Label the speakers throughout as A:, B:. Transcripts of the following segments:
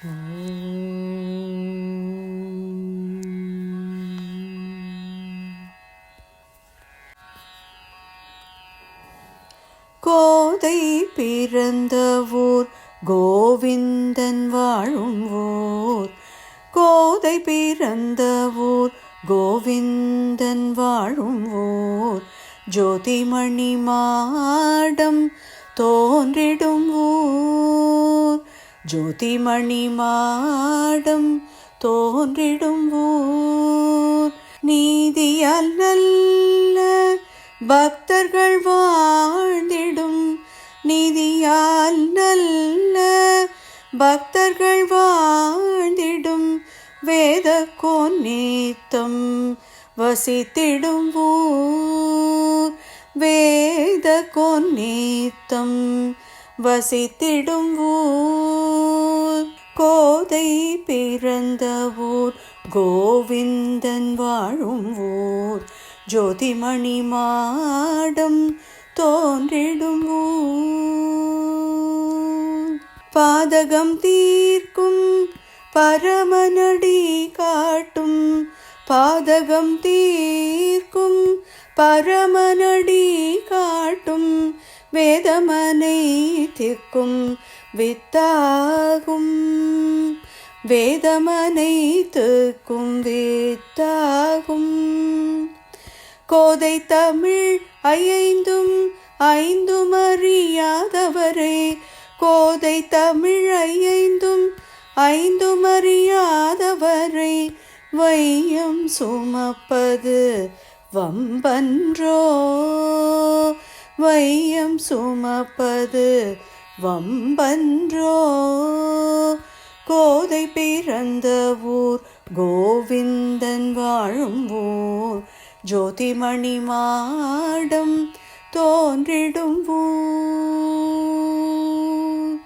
A: கோதை பிறந்த ஊர் கோவிந்தன் வாழும் ஊர். கோதை பிறந்த ஊர் கோவிந்தன் வாழும் ஊர். ஜோதிமணி மாடம் தோன்றிடும் ஊர். ஜோதிமணி மாடம் தோன்றிடும் ஊர். நீதியால் நல்ல பக்தர்கள் வாழ்ந்திடும். நீதியால் நல்ல பக்தர்கள் வாழ்ந்திடும். வேத கோநீத்தம் வசித்திடும் ஊர். வேத கோநீத்தம் வசித்திடும் ஊர். கோதை பிறந்த ஊர் கோவிந்தன் வாழும் ஊர். ஜோதிமணி மாடம் தோன்றிடும் ஊர். பாதகம் தீர்க்கும் பரமனடி காட்டும். பாதகம் தீர்க்கும் பரமனடி காட்டும். வேதமனை திக்கும் வித்தாகும். வேதமனை திக்கும் வித்தாகும். கோதை தமிழ் ஐந்தும் ஐந்தும் அறியாதவரே. கோதை தமிழ் ஐந்தும் ஐந்தும் அறியாதவரை வையம் சுமப்பது வம்பன்றோ. வையம் சுமப்பது வம்பன்றோ. கோதை பிறந்த ஊர் கோவிந்தன் வாழும் ஊர். ஜோதிமணி மாடம் தோன்றிடும் ஊர்.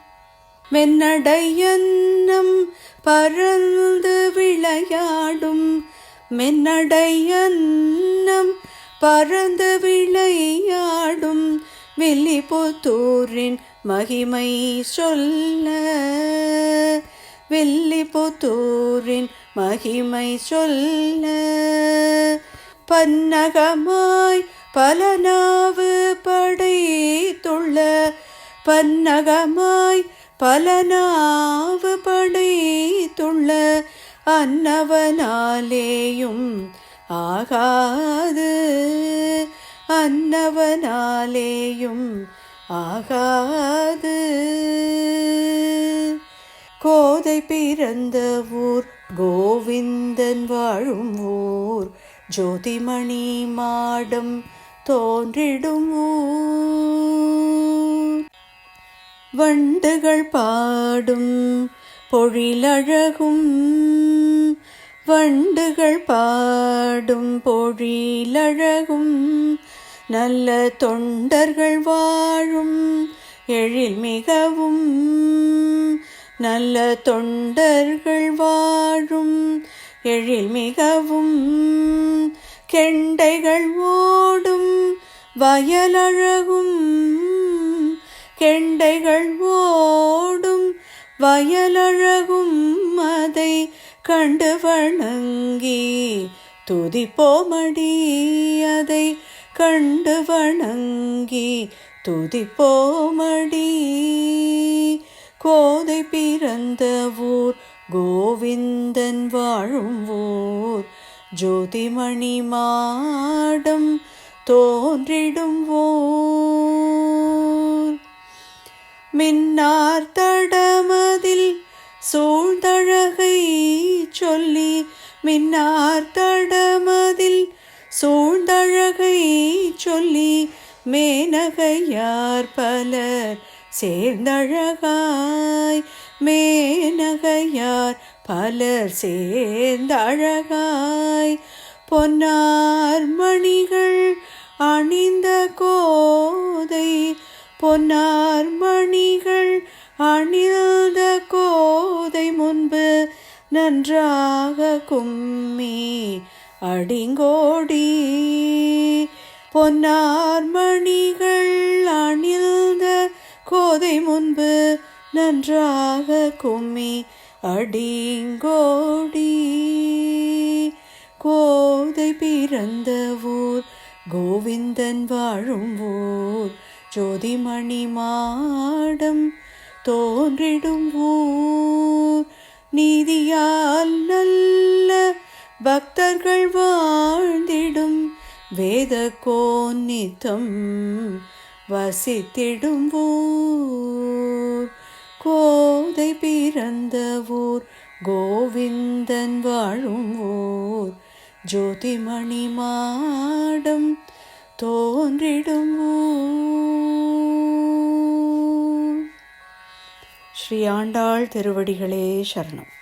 A: மென்னடையன்னம் பறந்து விளையாடும். மென்னடையன்னம் பறந்து விளையாடும். வில்லிபுத்தூரின் மகிமை சொல்ல. வில்லிபுத்தூரின் மகிமை சொல்ல. பன்னகமாய் பல நாவு படைத்துள்ள. பன்னகமாய் பல நாவு படைத்துள்ள. அன்னவனாலேயும் ஆகாது. அன்னவனாலேயும் ஆகாது. கோதை பிறந்த ஊர் கோவிந்தன் வாழும் ஊர். ஜோதிமணி மாடம் தோன்றிடும் ஊர். வண்டுகள் பாடும் பொழிலழகும். வண்டுகள் பாடும் பொழிலழகும். நல்ல தொண்டர்கள் வாழும் எழில் மிகவும். நல்ல தொண்டர்கள் வாழும் எழில் மிகவும். கெண்டைகள் ஓடும் வயலழகும். கெண்டைகள் ஓடும் வயலழகும். அதை கண்டு வணங்கி துதிப்போமடி. அதை கண்டு வணங்கி துதிப்போமடி. கோதை பிறந்த ஊர் கோவிந்தன் வாழும் ஊர். ஜோதிமணி மாடம் தோன்றிடும் ஊர். மின்னார் தடமதில் சூழ்ந்தழகை சொல்லி. மின்னார் தடமதில் சூழ்ந்தழகை சொல்லி. மேனகையார் பலர் சேர்ந்தழகாய். மேனகையார் பலர் சேர்ந்தழகாய். பொன்னார் மணிகள் அணிந்த கோதை. பொன்னார் மணிகள் அணிந்த கோதை முன்பு நன்றாக கும்மி அடிங்கோடி. பொன்னார் மணிகள் அணிந்த கோதை முன்பு நன்றாக கும்மி அடிங்கோடி. கோதை பிறந்த ஊர் கோவிந்தன் வாழும் ஊர், ஜோதிமணி மாடம் தோன்றிடும் ஊர். நீதியால் நல்ல பக்தர்கள் வாழ்ந்திடும் வேத கோநித்தம் வசித்திடும் ஊர். கோதை பிறந்த ஊர் கோவிந்தன் வாழும் ஊர், ஜோதிமணி மாடம் தோன்றிடும் ஊர். ஸ்ரீ ஆண்டாள் திருவடிகளே சரணம்.